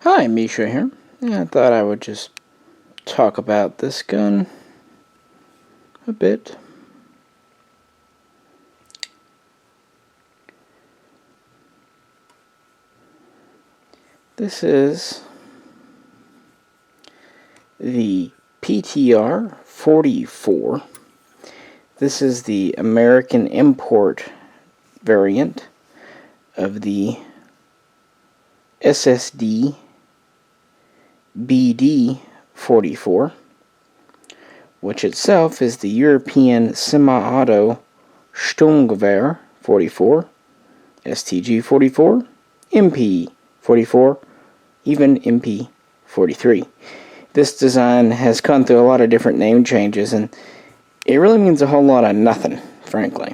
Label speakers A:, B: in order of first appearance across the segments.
A: Hi, Misha here. I thought I would just talk about this gun a bit. This is the PTR-44. This is the American import variant of the SSD BD44, which itself is the European semi-auto Sturmgewehr 44, STG-44, MP44, even MP43. This design has gone through a lot of different name changes, and it really means a whole lot of nothing, frankly.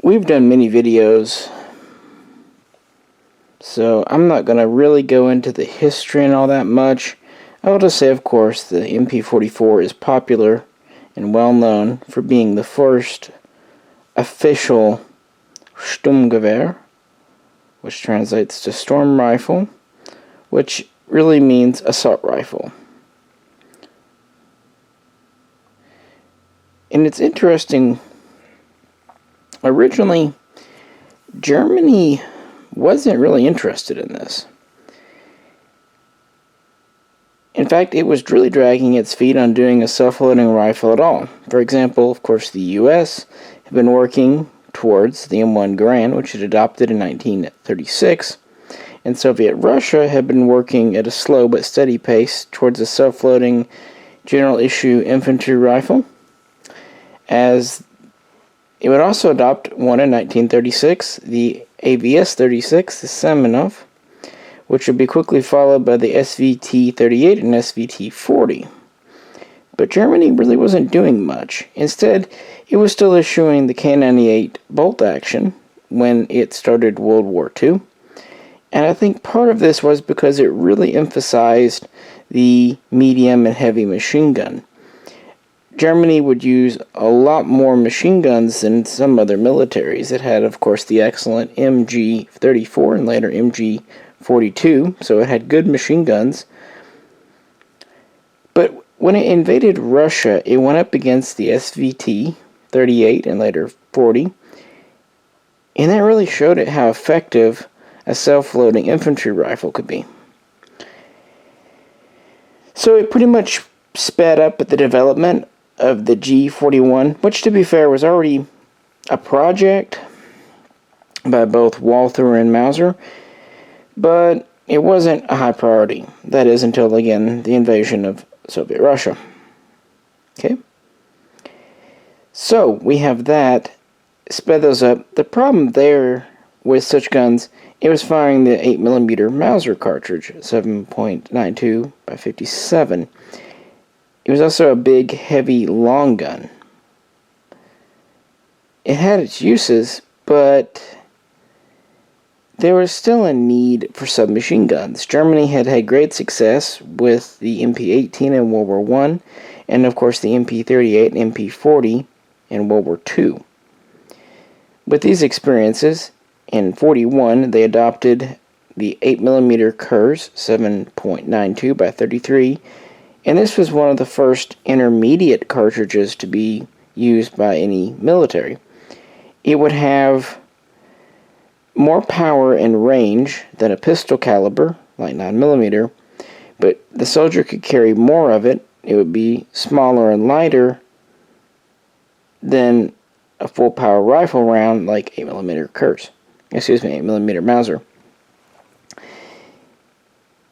A: We've done many videos, so I'm not going to really go into the history and all that much. I will just say, of course, the MP44 is popular and well known for being the first official Sturmgewehr, which translates to storm rifle, which really means assault rifle. And it's interesting, originally Germany wasn't really interested in this. In fact, it was really dragging its feet on doing a self-loading rifle at all. For example, of course, the US had been working towards the M1 Garand, which it adopted in 1936, and Soviet Russia had been working at a slow but steady pace towards a self-loading general issue infantry rifle, as it would also adopt one in 1936, the AVS-36, the Semenov, which would be quickly followed by the SVT-38 and SVT-40. But Germany really wasn't doing much. Instead, it was still issuing the K98 bolt action when it started World War II. And I think part of this was because it really emphasized the medium and heavy machine gun. Germany would use a lot more machine guns than some other militaries. It had, of course, the excellent MG34 and later MG42, so it had good machine guns. But when it invaded Russia, it went up against the SVT-38 and later 40, and that really showed it how effective a self-loading infantry rifle could be. So it pretty much sped up the development of the G41, which, to be fair, was already a project by both Walther and Mauser, but it wasn't a high priority. That is until, again, the invasion of Soviet Russia. Okay? So, we have that, sped those up. The problem there with such guns, it was firing the 8mm Mauser cartridge, 7.92 by 57. It was also a big, heavy, long gun. It had its uses, but there was still a need for submachine guns. Germany had had great success with the MP18 in World War I, and of course the MP38 and MP40 in World War II. With these experiences, in 1941 they adopted the 8mm Kurz, 7.92 by 33, and this was one of the first intermediate cartridges to be used by any military. It would have more power and range than a pistol caliber, like 9mm, but the soldier could carry more of it. It would be smaller and lighter than a full power rifle round like 8mm Kurz. 8mm Mauser.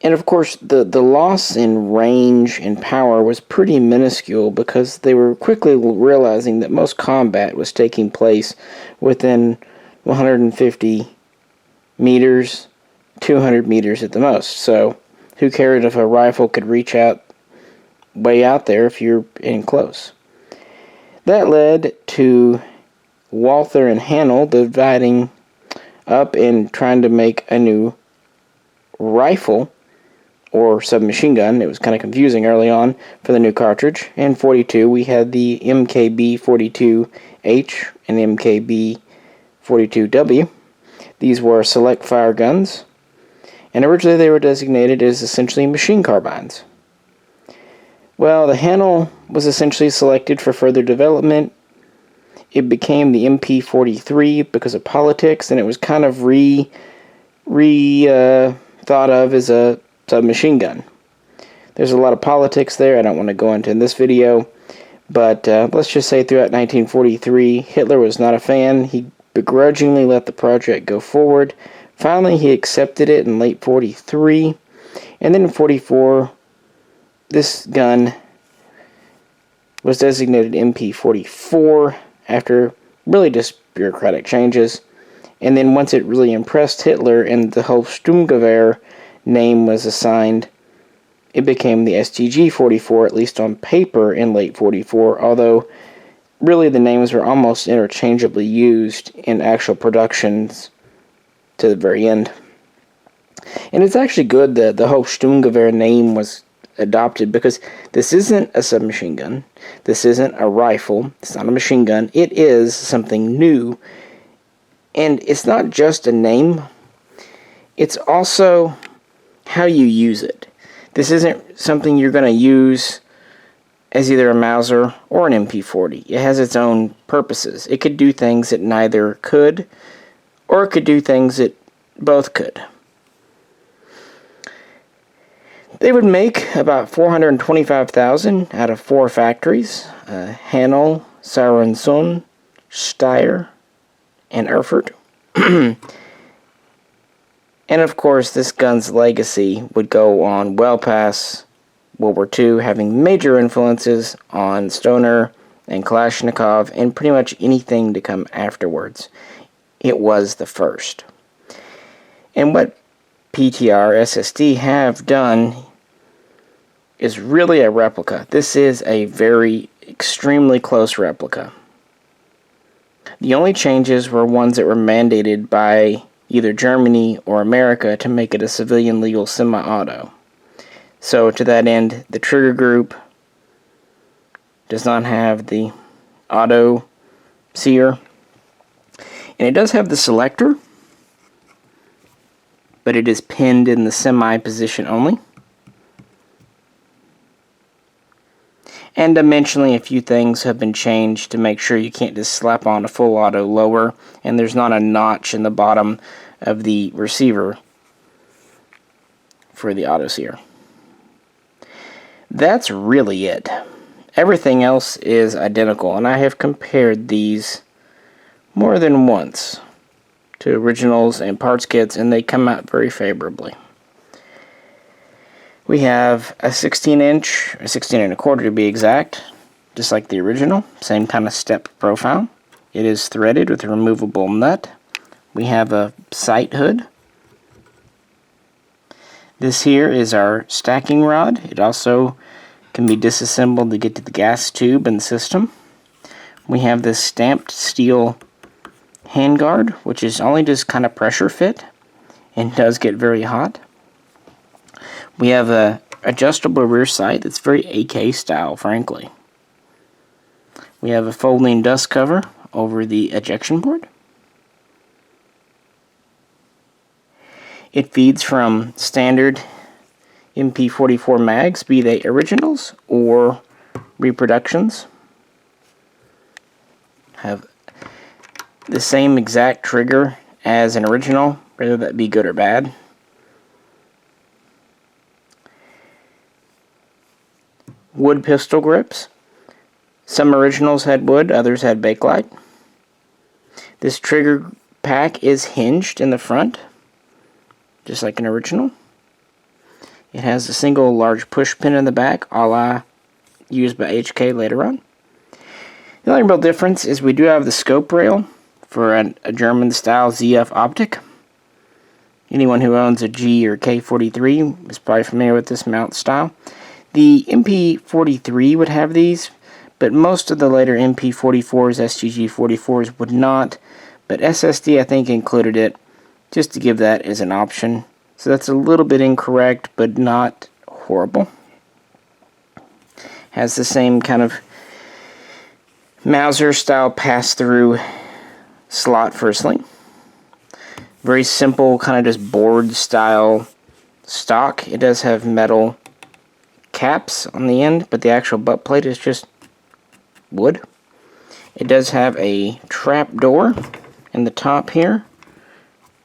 A: And of course, the loss in range and power was pretty minuscule because they were quickly realizing that most combat was taking place within 150 meters, 200 meters at the most. So, who cared if a rifle could reach out way out there if you're in close? That led to Walther and Hanel dividing up and trying to make a new rifle or submachine gun. It was kind of confusing early on for the new cartridge. In 42, we had the MKB-42H and MKB MP42W. These were select fire guns, and originally they were designated as essentially machine carbines. Well, the handle was essentially selected for further development. It became the MP43 because of politics, and it was kind of thought of as a submachine gun. There's a lot of politics there I don't want to go into in this video, but let's just say throughout 1943, Hitler was not a fan. He begrudgingly let the project go forward. Finally, he accepted it in late 43, and then in 44, this gun was designated MP44 after really just bureaucratic changes. And then once it really impressed Hitler and the whole Sturmgewehr name was assigned, it became the STG-44, at least on paper, in late 44, although really the names were almost interchangeably used in actual productions to the very end. And it's actually good that the whole Sturmgewehr name was adopted, because this isn't a submachine gun, this isn't a rifle, it's not a machine gun, it is something new. And it's not just a name, it's also how you use it. This isn't something you're going to use as either a Mauser or an MP40. It has its own purposes. It could do things that neither could, or it could do things that both could. They would make about 425,000 out of 4 factories: Hanau, Sarensund, Steyr, and Erfurt. And of course, this gun's legacy would go on well past World War II, having major influences on Stoner and Kalashnikov and pretty much anything to come afterwards. It was the first. And what PTR SSD have done is really a replica. This is a very extremely close replica. The only changes were ones that were mandated by either Germany or America to make it a civilian legal semi-auto. So to that end, the trigger group does not have the auto sear, and it does have the selector, but it is pinned in the semi position only. And dimensionally, a few things have been changed to make sure you can't just slap on a full auto lower, and there's not a notch in the bottom of the receiver for the auto sear. That's really it. Everything else is identical, and I have compared these more than once to originals and parts kits, and they come out very favorably. We have a 16-inch, a 16 and a quarter to be exact, just like the original, same kind of step profile. It is threaded with a removable nut. We have a sight hood. This here is our stacking rod. It also can be disassembled to get to the gas tube in the system. We have this stamped steel handguard, which is only just kind of pressure fit and does get very hot. We have a adjustable rear sight that's very AK style, frankly. We have a folding dust cover over the ejection board. It feeds from standard MP44 mags, be they originals or reproductions. Have the same exact trigger as an original, whether that be good or bad. Wood pistol grips. Some originals had wood, others had bakelite. This trigger pack is hinged in the front, just like an original. It has a single large push pin in the back, a la used by HK later on. The only real difference is we do have the scope rail for a German-style ZF optic. Anyone who owns a G or K43 is probably familiar with this mount style. The MP43 would have these, but most of the later MP44s, STG-44s would not, but SSD I think included it just to give that as an option. So that's a little bit incorrect, but not horrible. Has the same kind of Mauser style pass-through slot firstly. Very simple, kind of just board style stock. It does have metal caps on the end, but the actual butt plate is just wood. It does have a trap door in the top here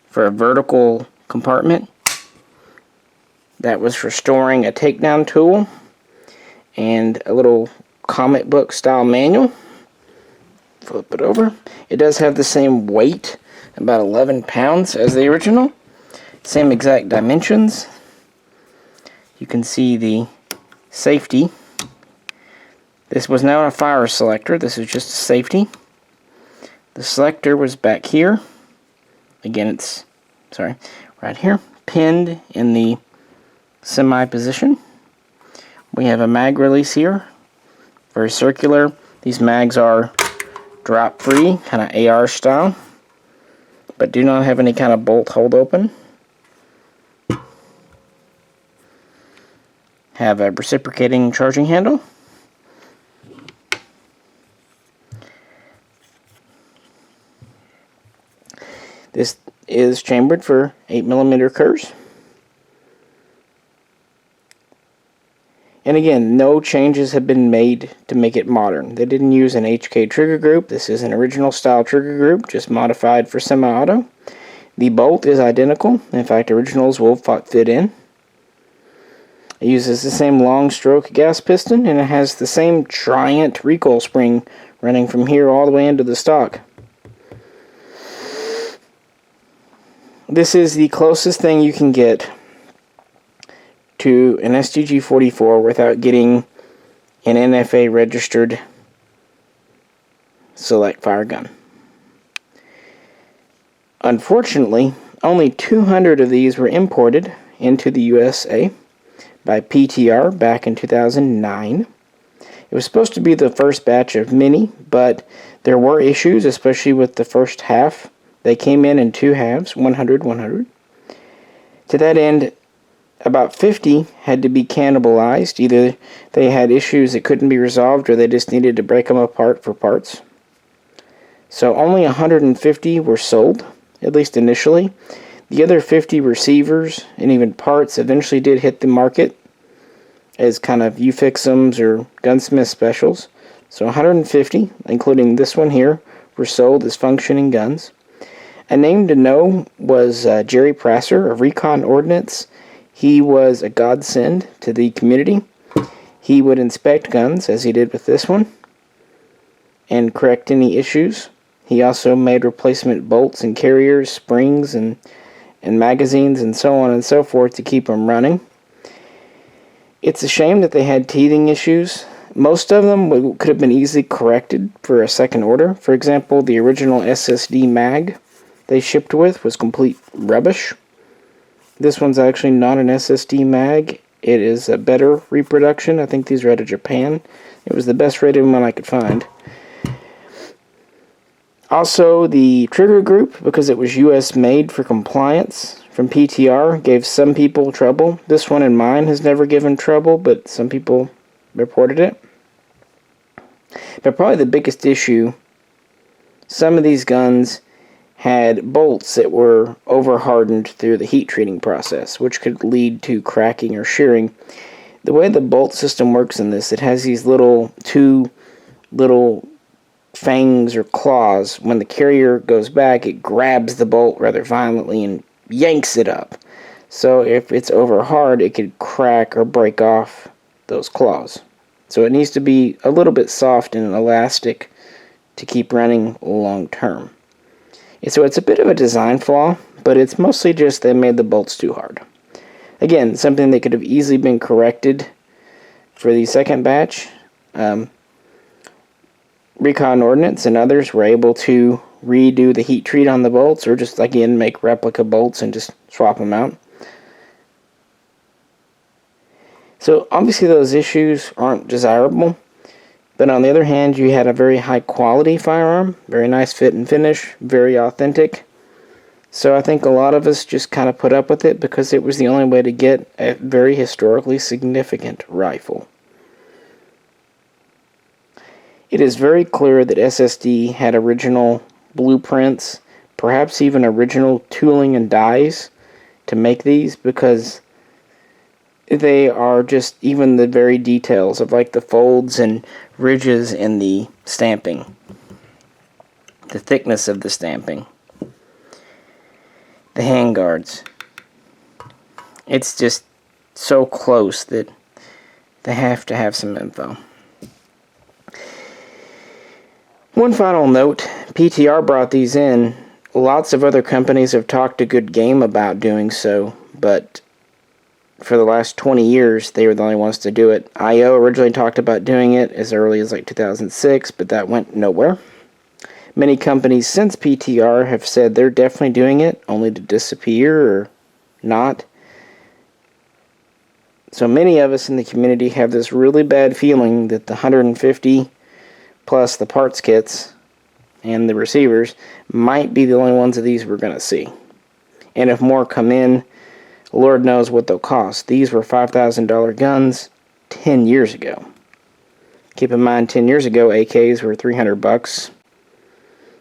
A: for a vertical compartment. That was for storing a takedown tool and a little comic book style manual. Flip it over. It does have the same weight, about 11 pounds as the original. Same exact dimensions. You can see the safety. This was not a fire selector, this is just a safety. The selector was back here. Again, it's, right here, pinned in the semi position. We have a mag release here, very circular. These mags are drop free, kind of AR style, but do not have any kind of bolt hold open. Have a reciprocating charging handle. This is chambered for 8mm Kerrs. And again, no changes have been made to make it modern. They didn't use an HK trigger group. This is an original style trigger group, just modified for semi-auto. The bolt is identical. In fact, originals will fit in. It uses the same long stroke gas piston, and it has the same Triant recoil spring running from here all the way into the stock. This is the closest thing you can get to an STG-44 without getting an NFA registered select fire gun. Unfortunately, only 200 of these were imported into the USA by PTR back in 2009. It was supposed to be the first batch of many, but there were issues, especially with the first half. They came in 2 halves, 100, 100. To that end, about 50 had to be cannibalized. Either they had issues that couldn't be resolved, or they just needed to break them apart for parts. So only 150 were sold, at least initially. The other 50 receivers and even parts eventually did hit the market as kind of you-fix-ems or gunsmith specials. So 150, including this one here, were sold as functioning guns. A name to know was Jerry Prasser of Recon Ordnance. He was a godsend to the community. He would inspect guns, as he did with this one, and correct any issues. He also made replacement bolts and carriers, springs, and magazines, and so on and so forth to keep them running. It's a shame that they had teething issues. Most of them could have been easily corrected for a second order. For example, the original SSD mag they shipped with was complete rubbish. This one's actually not an SSD mag. It is a better reproduction. I think these are out of Japan. It was the best rated one I could find. Also, the trigger group, because it was US made for compliance from PTR, gave some people trouble. This one in mine has never given trouble, but some people reported it. But probably the biggest issue, some of these guns had bolts that were over-hardened through the heat treating process, which could lead to cracking or shearing. The way the bolt system works in this, it has these two little fangs or claws. When the carrier goes back, it grabs the bolt rather violently and yanks it up. So if it's over hard, it could crack or break off those claws. So it needs to be a little bit soft and elastic to keep running long term. So it's a bit of a design flaw, but it's mostly just they made the bolts too hard. Again, something that could have easily been corrected for the second batch. Recon Ordnance and others were able to redo the heat treat on the bolts, or just again make replica bolts and just swap them out. So obviously those issues aren't desirable, but on the other hand, you had a very high quality firearm, very nice fit and finish, very authentic. So I think a lot of us just kind of put up with it because it was the only way to get a very historically significant rifle. It is very clear that SSD had original blueprints, perhaps even original tooling and dies to make these, because they are just even the very details of like the folds and ridges in the stamping, the thickness of the stamping, the handguards. It's just so close that they have to have some info. One final note, PTR brought these in. Lots of other companies have talked a good game about doing so, but for the last 20 years, they were the only ones to do it. IO originally talked about doing it as early as like 2006, but that went nowhere. Many companies since PTR have said they're definitely doing it, only to disappear or not. So many of us in the community have this really bad feeling that the 150 plus the parts kits and the receivers might be the only ones of these we're going to see. And if more come in, Lord knows what they'll cost. These were $5,000 guns 10 years ago. Keep in mind, 10 years ago, AKs were $300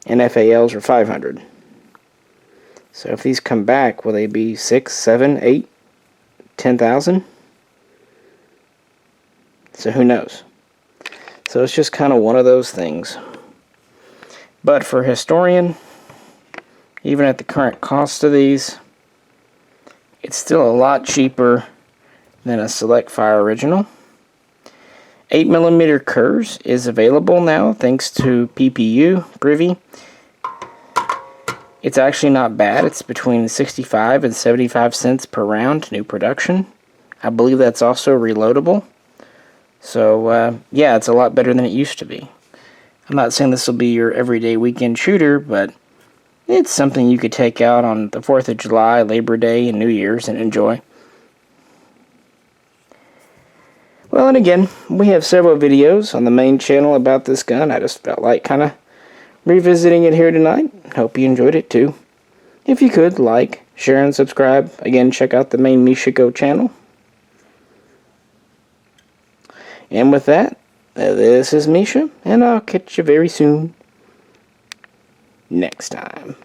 A: and FALs were $500. So if these come back, will they be 6, 7, 8, 10,000? So who knows? So it's just kind of one of those things. But for a historian, even at the current cost of these, it's still a lot cheaper than a Select Fire original. 8mm Kurs is available now thanks to PPU Privy. It's actually not bad. It's between 65 and 75 cents per round, new production. I believe that's also reloadable. So yeah, it's a lot better than it used to be. I'm not saying this will be your everyday weekend shooter, but it's something you could take out on the 4th of July, Labor Day, and New Year's and enjoy. Well, and again, we have several videos on the main channel about this gun. I just felt like kind of revisiting it here tonight. Hope you enjoyed it too. If you could, like, share, and subscribe. Again, check out the main Mishaco channel. And with that, this is Misha, and I'll catch you very soon next time.